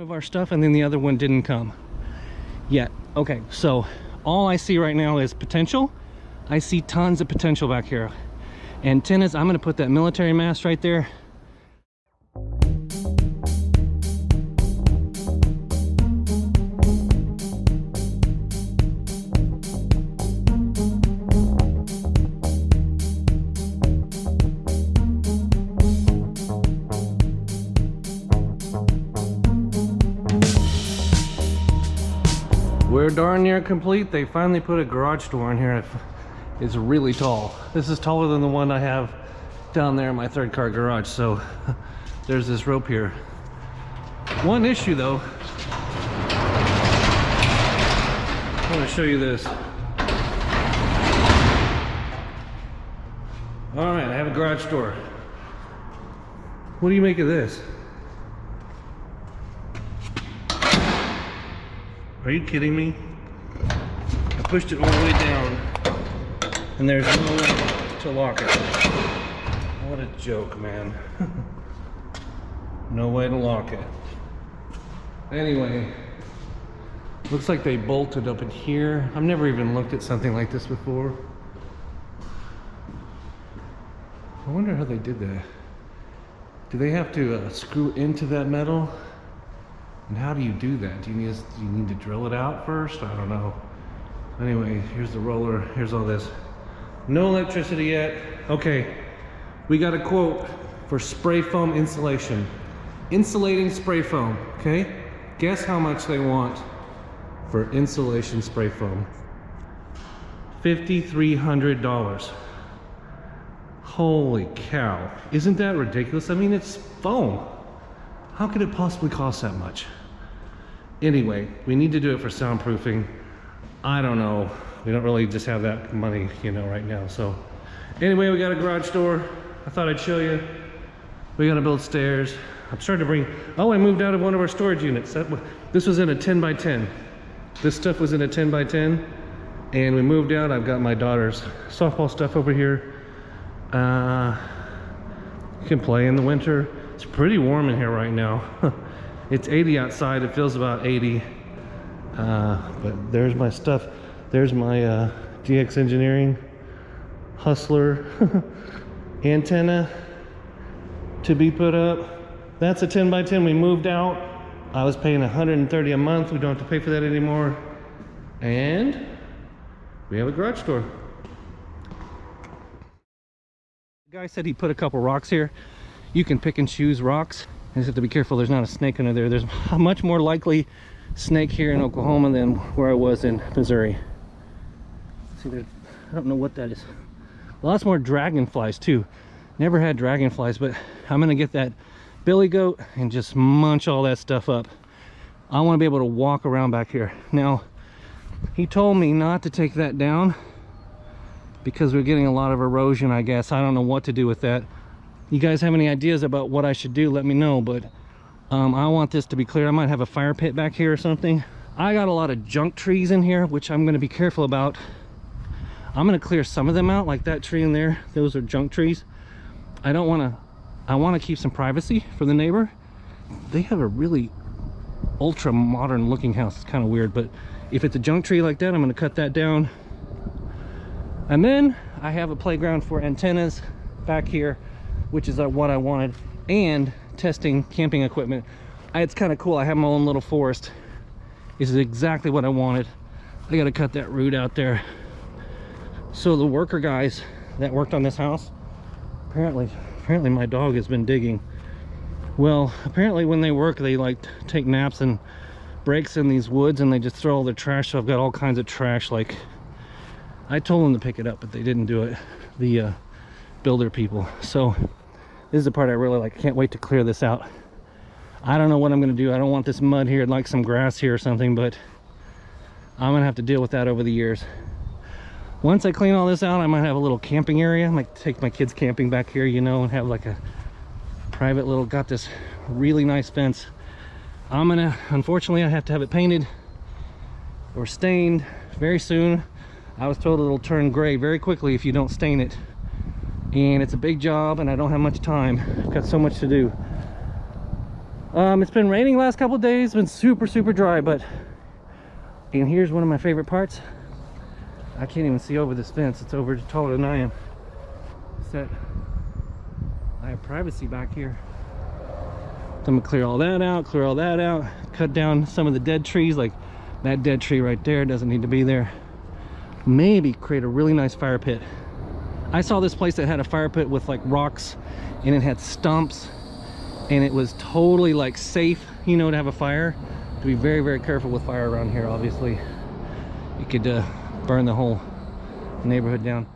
of our stuff, and then the other one didn't come yet. Okay, so all I see right now is potential. I see tons of potential back here. Antennas, I'm gonna put that military mast right there. We're darn near complete. They finally put a garage door in here. It's really tall. This is taller than the one I have down there in my third car garage. So there's this rope here. One issue though, I want to show you this. All right, I have a garage door. What do you make of this? Are you kidding me? I pushed it all the way down and there's no way to lock it. What a joke, man. No way to lock it. Anyway, looks like they bolted up in here. I've never even looked at something like this before. I wonder how they did that. Do they have to screw into that metal? And how do you do that? Do you need to drill it out first? I don't know. Anyway, here's the roller. Here's all this. No electricity yet. Okay, we got a quote for spray foam insulation. Insulating spray foam, okay? Guess how much they want for insulation spray foam? $5,300. Holy cow. Isn't that ridiculous? I mean, it's foam. How could it possibly cost that much? Anyway, we need to do it for soundproofing. I don't know. We don't really just have that money, you know, right now. So anyway, we got a garage door. I thought I'd show you. We gotta build stairs. I'm starting to bring, oh, I moved out of one of our storage units. This was in a 10 by 10. This stuff was in a 10 by 10 and we moved out. I've got my daughter's softball stuff over here. You can play in the winter. It's pretty warm in here right now. It's 80 outside. It feels about 80. But there's my stuff. There's my GX Engineering Hustler antenna to be put up. That's a 10 by 10. We moved out. I was paying $130 a month. We don't have to pay for that anymore. And we have a garage door. The guy said he put a couple rocks here. You can pick and choose rocks. You just have to be careful there's not a snake under there. There's a much more likely snake here in Oklahoma than where I was in Missouri. See, I don't know what that is. Lots more dragonflies too. Never had dragonflies, but I'm gonna get that billy goat and just munch all that stuff up. I want to be able to walk around back here. Now, he told me not to take that down because we're getting a lot of erosion, I guess. I don't know what to do with that. You guys have any ideas about what I should do, let me know. But I want this to be clear. I might have a fire pit back here or something. I got a lot of junk trees in here, which I'm going to be careful about. I'm going to clear some of them out, like that tree in there. Those are junk trees. I want to keep some privacy for the neighbor. They have a really ultra modern looking house. It's kind of weird, but if it's a junk tree like that, I'm going to cut that down. And then I have a playground for antennas back here, which is what I wanted, and testing camping equipment. It's kind of cool. I have my own little forest. This is exactly what I wanted. I got to cut that root out there. So the worker guys that worked on this house, apparently my dog has been digging. Well, apparently when they work, they like take naps and breaks in these woods, and they just throw all their trash. So I've got all kinds of trash. Like, I told them to pick it up, but they didn't do it. The builder people. So this is the part I really like. Can't wait to clear this out. I don't know what I'm gonna do. I don't want this mud here. I'd like some grass here or something, but I'm gonna have to deal with that over the years. Once I clean all this out, I might have a little camping area. I might take my kids camping back here, you know, and have like a private little, got this really nice fence. Unfortunately, I have to have it painted or stained very soon. I was told it'll turn gray very quickly if you don't stain it. And it's a big job and I don't have much time. I've got so much to do. It's been raining last couple of days. It's been super dry, but and here's one of my favorite parts. I can't even see over this fence. It's over taller than I am. So I have privacy back here. So I'm gonna clear all that out, cut down some of the dead trees, like that dead tree right there doesn't need to be there. Maybe create a really nice fire pit. I saw this place that had a fire pit with like rocks and it had stumps and it was totally like safe, you know, to have a fire. To be very careful with fire around here, obviously. You could burn the whole neighborhood down.